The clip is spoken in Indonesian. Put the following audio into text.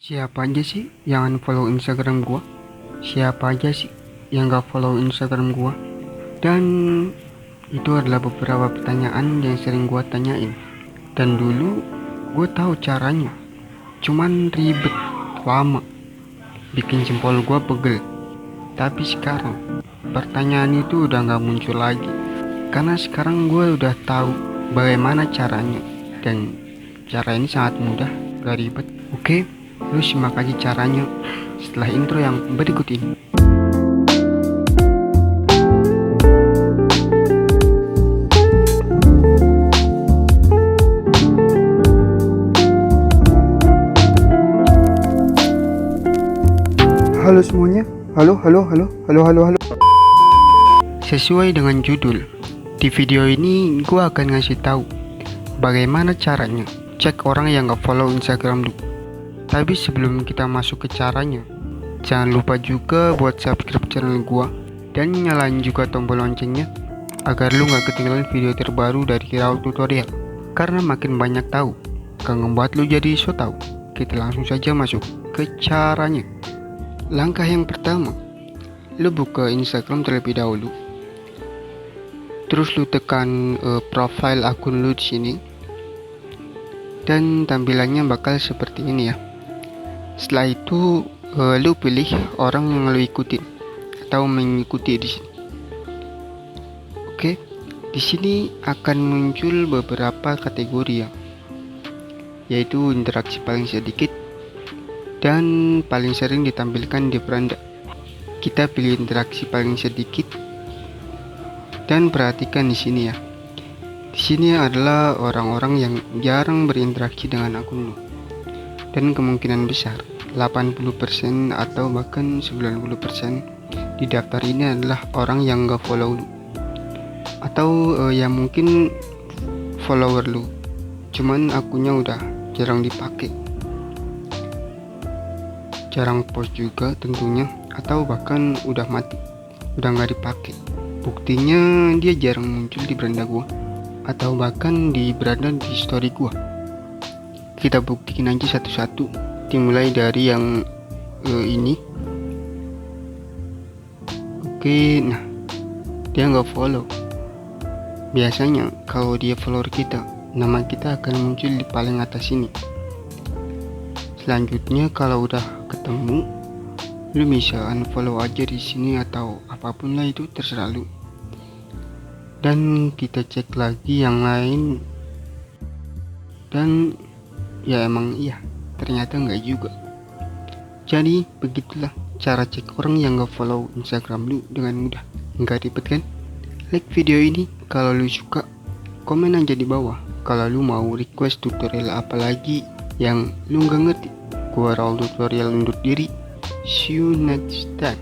Siapa aja sih yang unfollow Instagram gua? Siapa aja sih yang gak follow Instagram gua? Dan itu adalah beberapa pertanyaan yang sering gua tanyain. Dan dulu gua tahu caranya, cuman ribet, lama, bikin jempol gua pegel. Tapi sekarang pertanyaan itu udah gak muncul lagi, karena sekarang gua udah tahu bagaimana caranya. Dan cara ini sangat mudah, gak ribet. Oke, lu simak aja caranya setelah intro yang berikut ini. Halo semuanya, halo. Sesuai dengan judul, di video ini gue akan ngasih tahu bagaimana caranya cek orang yang gak follow Instagram lu. Tapi sebelum kita masuk ke caranya, jangan lupa juga buat subscribe channel gua dan nyalain juga tombol loncengnya agar lu gak ketinggalan video terbaru dari Raul Tutorial. Karena makin banyak tahu akan membuat lu jadi so tahu. Kita langsung saja masuk ke caranya. Langkah yang pertama, lu buka Instagram terlebih dahulu. Terus lu tekan profile akun lu di sini. Dan tampilannya bakal seperti ini ya. Setelah itu lu pilih orang yang lu ikutin atau mengikuti di sini. Oke, di sini akan muncul beberapa kategori ya, yaitu interaksi paling sedikit dan paling sering ditampilkan di beranda. Kita pilih interaksi paling sedikit dan perhatikan di sini ya. Di sini adalah orang-orang yang jarang berinteraksi dengan akun lu. Dan kemungkinan besar 80% atau bahkan 90% di daftar ini adalah orang yang gak follow lu, atau yang mungkin follower lu cuman akunnya udah jarang dipakai, jarang post juga tentunya, atau bahkan udah mati, udah gak dipakai. Buktinya dia jarang muncul di beranda gua atau bahkan di beranda di story gua. Kita buktikan aja satu-satu, dimulai dari yang ini. Oke, nah dia nggak follow. Biasanya kalau dia follower kita, nama kita akan muncul di paling atas sini. Selanjutnya kalau udah ketemu, lu bisa unfollow aja di sini atau apapun lah, itu terserah lu. Dan kita cek lagi yang lain, dan ya emang iya, ternyata enggak juga. Jadi begitulah cara cek orang yang gak follow Instagram lu dengan mudah. Enggak ribet kan? Like video ini kalau lu suka, komen aja di bawah kalau lu mau request tutorial apa lagi yang lu gak ngerti. Gua Raul Tutorial undur diri. See you next time.